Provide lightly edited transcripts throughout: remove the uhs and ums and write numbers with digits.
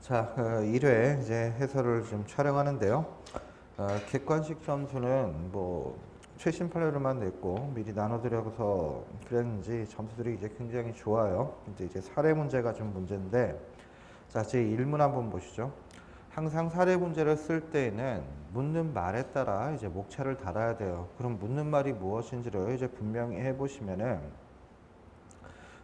자, 1회 이제 해설을 좀 촬영하는데요. 객관식 점수는 뭐 최신 판례로만 냈고 미리 나눠드려서 그랬는지 점수들이 이제 굉장히 좋아요. 이제 사례 문제가 좀 문제인데, 자, 제 1문 한번 보시죠. 항상 사례 문제를 쓸 때에는 묻는 말에 따라 이제 목차를 달아야 돼요. 그럼 묻는 말이 무엇인지를 이제 분명히 해보시면은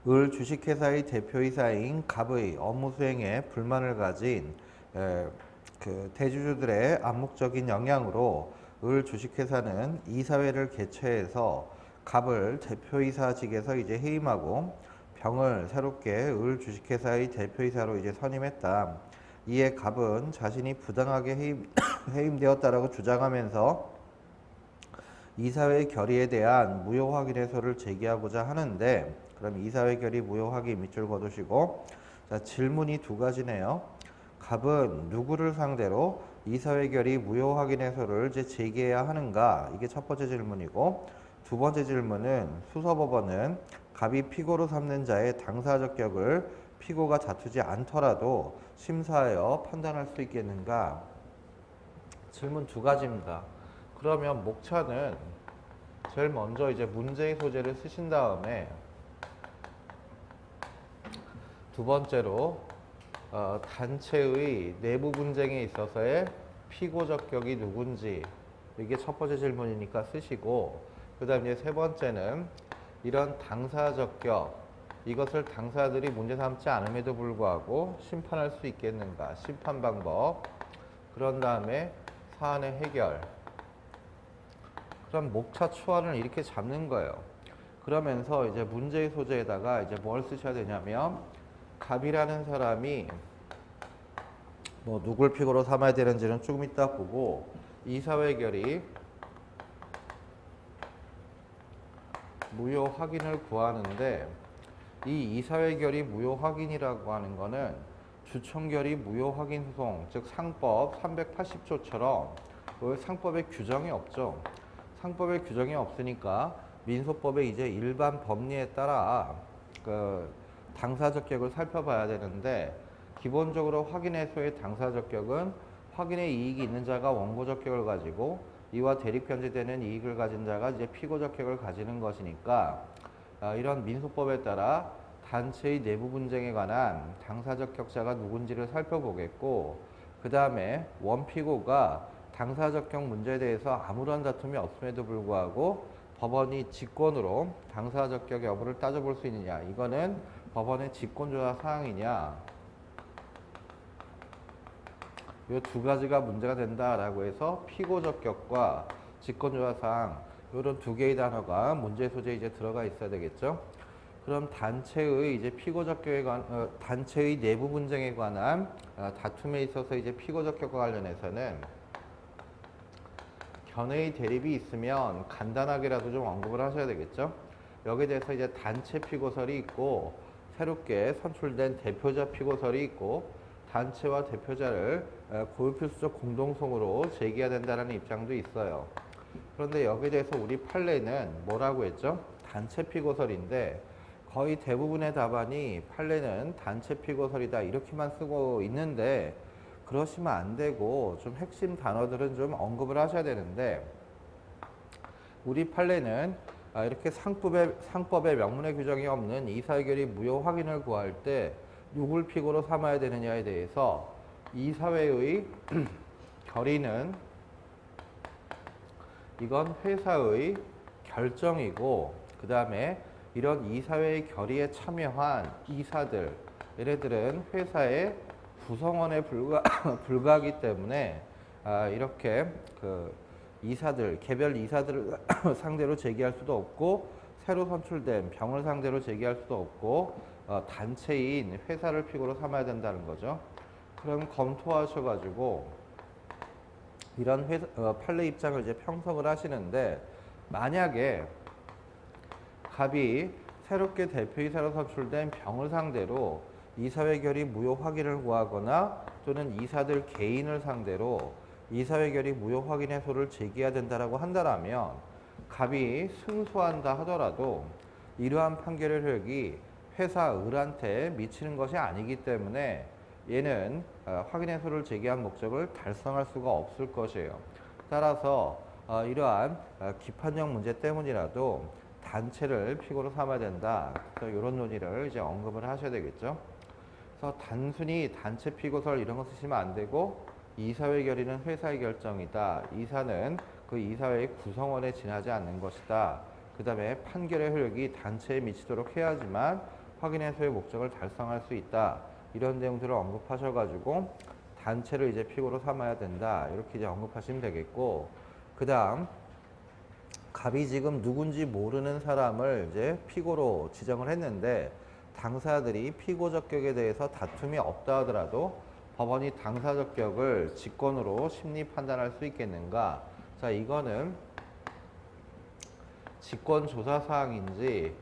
을 주식회사의 대표이사인 갑의 업무 수행에 불만을 가진 그 대주주들의 암묵적인 영향으로 을 주식회사는 이사회를 개최해서 갑을 대표이사직에서 이제 해임하고 병을 새롭게 을 주식회사의 대표이사로 이제 선임했다. 이에 갑은 자신이 부당하게 해임되었다라고 주장하면서 이사회 결의에 대한 무효 확인해서를 제기하고자 하는데, 그럼 이사회 결의 무효 확인 밑줄 그어두시고, 자, 질문이 두 가지네요. 갑은 누구를 상대로 이사회 결의 무효 확인해서를 이제 제기해야 하는가? 이게 첫 번째 질문이고, 두 번째 질문은 수서법원은 갑이 피고로 삼는 자의 당사 적격을 피고가 다투지 않더라도 심사하여 판단할 수 있겠는가? 질문 두 가지입니다. 그러면 목차는 제일 먼저 이제 문제의 소재를 쓰신 다음에 두 번째로 단체의 내부 분쟁에 있어서의 피고 적격이 누군지, 이게 첫 번째 질문이니까 쓰시고, 그 다음에 세 번째는 이런 당사 적격, 이것을 당사자들이 문제 삼지 않음에도 불구하고 심판할 수 있겠는가, 심판 방법, 그런 다음에 사안의 해결. 그럼 목차 추안을 이렇게 잡는 거예요. 그러면서 이제 문제의 소재에다가 이제 뭘 쓰셔야 되냐면, 갑이라는 사람이 뭐 누굴 피고로 삼아야 되는지는 조금 이따 보고, 이사회 결의 무효 확인을 구하는데, 이 이사회 결의 무효 확인이라고 하는 거는 주청 결의 무효 확인 소송, 즉 상법 380조처럼 상법에 규정이 없죠. 상법에 규정이 없으니까 민소법의 이제 일반 법리에 따라 그 당사 적격을 살펴봐야 되는데, 기본적으로 확인해소의 당사 적격은 확인의 이익이 있는 자가 원고 적격을 가지고 이와 대립변제되는 이익을 가진 자가 이제 피고 적격을 가지는 것이니까, 이런 민소법에 따라 단체의 내부 분쟁에 관한 당사 적격자가 누군지를 살펴보겠고, 그 다음에 원피고가 당사 적격 문제에 대해서 아무런 다툼이 없음에도 불구하고 법원이 직권으로 당사 적격 여부를 따져볼 수 있느냐, 이거는 법원의 직권조사 사항이냐, 이 두 가지가 문제가 된다라고 해서 피고 적격과 직권조사 사항, 이런 두 개의 단어가 문제 소재에 이제 들어가 있어야 되겠죠. 그럼 단체의 이제 피고 적격에 단체의 내부 분쟁에 관한 다툼에 있어서 이제 피고 적격과 관련해서는 견해의 대립이 있으면 간단하게라도 좀 언급을 하셔야 되겠죠. 여기에 대해서 이제 단체 피고설이 있고, 새롭게 선출된 대표자 피고설이 있고, 단체와 대표자를 고유필수적 공동성으로 제기해야 된다는 입장도 있어요. 그런데 여기에 대해서 우리 판례는 뭐라고 했죠? 단체 피고설인데, 거의 대부분의 답안이 판례는 단체 피고설이다 이렇게만 쓰고 있는데, 그러시면 안 되고 좀 핵심 단어들은 좀 언급을 하셔야 되는데, 우리 판례는 이렇게 상법에 명문의 규정이 없는 이사회결의 무효 확인을 구할 때 누굴 피고로 삼아야 되느냐에 대해서 이사회의 결의는 이건 회사의 결정이고, 그 다음에 이런 이사회의 결의에 참여한 이사들, 얘네들은 회사의 구성원에 불과하기 때문에 이렇게 그 이사들, 개별 이사들을 상대로 제기할 수도 없고, 새로 선출된 병을 상대로 제기할 수도 없고, 단체인 회사를 피고로 삼아야 된다는 거죠. 그럼 검토하셔가지고 이런 판례 입장을 이제 평석을 하시는데, 만약에 갑이 새롭게 대표이사로 선출된 병을 상대로 이사회 결의 무효 확인을 구하거나 또는 이사들 개인을 상대로 이사회 결의 무효 확인 해소를 제기해야 된다라고 한다면, 갑이 승소한다 하더라도 이러한 판결의 효력이 회사 을한테 미치는 것이 아니기 때문에 얘는 확인 해소를 제기한 목적을 달성할 수가 없을 것이에요. 따라서 이러한 기판형 문제 때문이라도 단체를 피고로 삼아야 된다. 그래서 이런 논의를 이제 언급을 하셔야 되겠죠. 그래서 단순히 단체 피고설 이런 거 쓰시면 안 되고, 이사회 결의는 회사의 결정이다. 이사는 그 이사회의 구성원에 지나지 않는 것이다. 그 다음에 판결의 효력이 단체에 미치도록 해야지만 확인 해소의 목적을 달성할 수 있다. 이런 내용들을 언급하셔가지고 단체를 이제 피고로 삼아야 된다. 이렇게 이제 언급하시면 되겠고, 그 다음 갑이 지금 누군지 모르는 사람을 이제 피고로 지정을 했는데, 당사자들이 피고 적격에 대해서 다툼이 없다 하더라도 법원이 당사 적격을 직권으로 심리 판단할 수 있겠는가? 자, 이거는 직권 조사 사항인지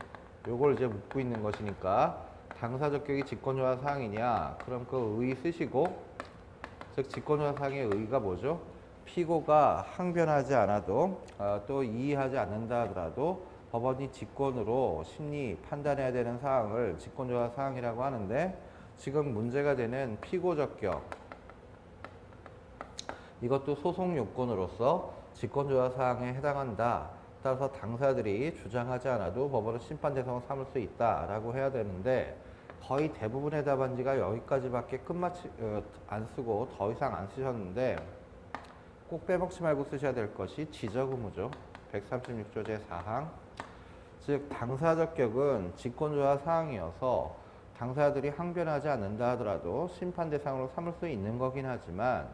요걸 이제 묻고 있는 것이니까, 당사 적격이 직권 조사 사항이냐? 그럼 그 의 쓰시고, 즉 직권 조사 사항의 의의가 뭐죠? 피고가 항변하지 않아도 또 이의하지 않는다 하더라도 법원이 직권으로 심리 판단해야 되는 사항을 직권조사 사항이라고 하는데, 지금 문제가 되는 피고 적격, 이것도 소송 요건으로서 직권조사 사항에 해당한다. 따라서 당사들이 주장하지 않아도 법원은 심판 대상을 삼을 수 있다라고 해야 되는데, 거의 대부분의 답안지가 여기까지밖에 끝마치 안 쓰고 더 이상 안 쓰셨는데, 꼭 빼먹지 말고 쓰셔야 될 것이 지적 의무죠. 136조 제4항. 즉 당사 적격은 직권조사 사항이어서 당사자들이 항변하지 않는다 하더라도 심판 대상으로 삼을 수 있는 거긴 하지만,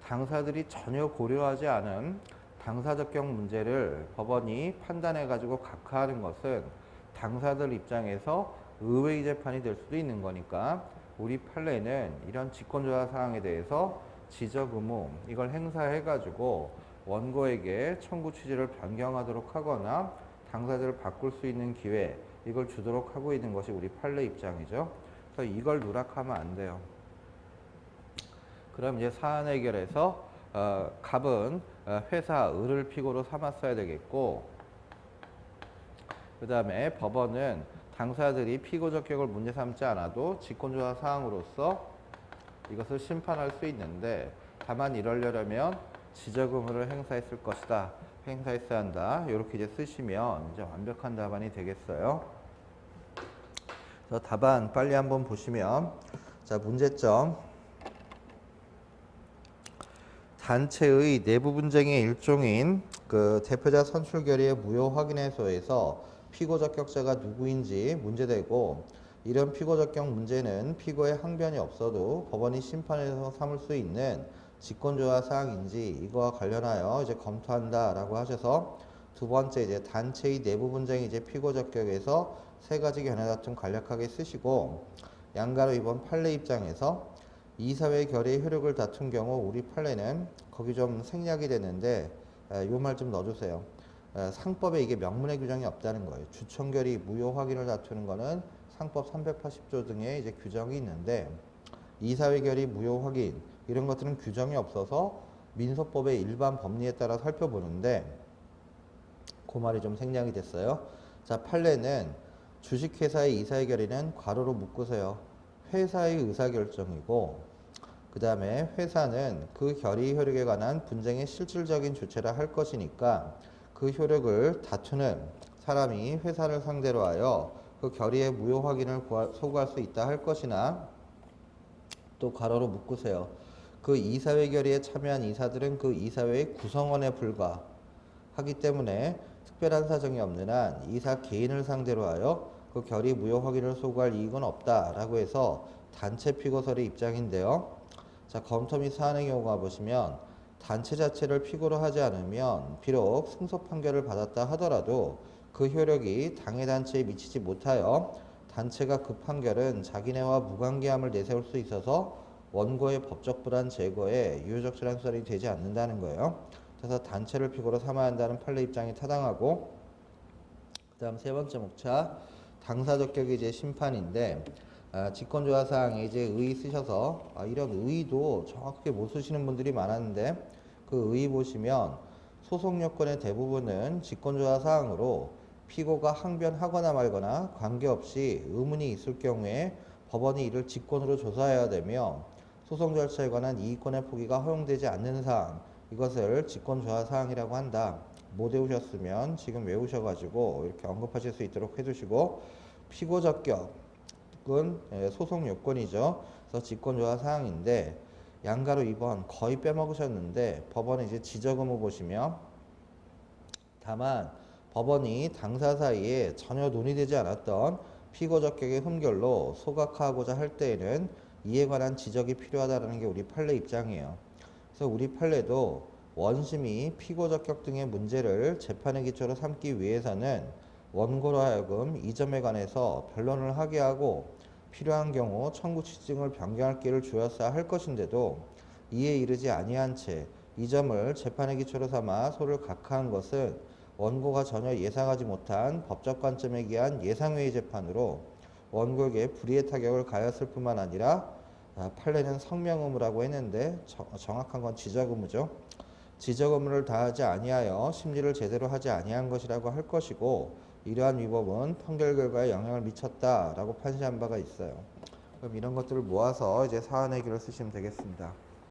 당사들이 전혀 고려하지 않은 당사 적격 문제를 법원이 판단해 가지고 각하하는 것은 당사들 입장에서 의외의 재판이 될 수도 있는 거니까, 우리 판례는 이런 직권조사 사항에 대해서 지적 의무 이걸 행사해 가지고 원고에게 청구 취지를 변경하도록 하거나 당사자를 바꿀 수 있는 기회, 이걸 주도록 하고 있는 것이 우리 판례 입장이죠. 그래서 이걸 누락하면 안 돼요. 그럼 이제 사안 해결에서 갑은 회사 을을 피고로 삼았어야 되겠고, 그 다음에 법원은 당사자들이 피고 적격을 문제 삼지 않아도 직권조사 사항으로서 이것을 심판할 수 있는데, 다만 이러려면 지적 의무를 행사했을 것이다. 행사했어야 한다. 이렇게 이제 쓰시면 이제 완벽한 답안이 되겠어요. 그래서 답안 빨리 한번 보시면, 자, 문제점. 단체의 내부 분쟁의 일종인 그 대표자 선출 결의의 무효 확인 해소에서 피고 적격자가 누구인지 문제되고, 이런 피고 적격 문제는 피고의 항변이 없어도 법원이 심판해서 삼을 수 있는 직권조사 사항인지 이거와 관련하여 이제 검토한다라고 하셔서, 두 번째 이제 단체의 내부 분쟁이 이제 피고 적격에서 세 가지 견해 다툼 간략하게 쓰시고, 양가로 이번 판례 입장에서 이사회 결의 효력을 다툰 경우 우리 판례는 거기 좀 생략이 되는데, 요 말 좀 넣어주세요. 상법에 이게 명문의 규정이 없다는 거예요. 주청결의 무효 확인을 다투는 거는 상법 380조 등의 이제 규정이 있는데, 이사회 결의 무효 확인 이런 것들은 규정이 없어서 민소법의 일반 법리에 따라 살펴보는데, 그 말이 좀 생략이 됐어요. 자, 판례는 주식회사의 이사회 결의는 괄호로 묶으세요. 회사의 의사결정이고, 그 다음에 회사는 그 결의 효력에 관한 분쟁의 실질적인 주체라 할 것이니까, 그 효력을 다투는 사람이 회사를 상대로 하여 그 결의의 무효 확인을 소구할 수 있다 할 것이나, 또 괄호로 묶으세요. 그 이사회 결의에 참여한 이사들은 그 이사회의 구성원에 불과하기 때문에 특별한 사정이 없는 한 이사 개인을 상대로 하여 그 결의 무효 확인을 소구할 이익은 없다라고 해서 단체 피고설의 입장인데요. 자, 검토 및 사안의 경우가 보시면, 단체 자체를 피고로 하지 않으면 비록 승소 판결을 받았다 하더라도 그 효력이 당해 단체에 미치지 못하여 단체가 그 판결은 자기네와 무관계함을 내세울 수 있어서 원고의 법적 불안 제거에 유효적 재량설이 되지 않는다는 거예요. 그래서 단체를 피고로 삼아야 한다는 판례 입장이 타당하고, 그 다음 세 번째 목차 당사 적격이 이제 심판인데, 직권조사 사항에 이제 의 쓰셔서, 이런 의도 정확하게 못 쓰시는 분들이 많았는데, 그 의 보시면 소송 요건의 대부분은 직권조사 사항으로 피고가 항변하거나 말거나 관계없이 의문이 있을 경우에 법원이 이를 직권으로 조사해야 되며 소송 절차에 관한 이의권의 포기가 허용되지 않는 사항, 이것을 직권조사 사항이라고 한다. 못 외우셨으면 지금 외우셔가지고 이렇게 언급하실 수 있도록 해두시고, 피고적격은 소송 요건이죠. 그래서 직권조사 사항인데 양가로 2번 거의 빼먹으셨는데, 법원의 이제 지적 의무 보시면, 다만 법원이 당사 사이에 전혀 논의되지 않았던 피고적격의 흠결로 소각하고자 할 때에는 이에 관한 지적이 필요하다는 게 우리 판례 입장이에요. 그래서 우리 판례도 원심이 피고적격 등의 문제를 재판의 기초로 삼기 위해서는 원고로 하여금 이 점에 관해서 변론을 하게 하고 필요한 경우 청구 취증을 변경할 기회를 주었어야 할 것인데도 이에 이르지 아니한 채 이 점을 재판의 기초로 삼아 소를 각하한 것은 원고가 전혀 예상하지 못한 법적 관점에 기한 예상외의 재판으로 원고에게 불이의 타격을 가했을 뿐만 아니라, 판례는 성명 의무라고 했는데 정확한 건 지적 의무죠. 지적 의무를 다하지 아니하여 심리를 제대로 하지 아니한 것이라고 할 것이고, 이러한 위법은 판결 결과에 영향을 미쳤다라고 판시한 바가 있어요. 그럼 이런 것들을 모아서 이제 사안의 길을 쓰시면 되겠습니다.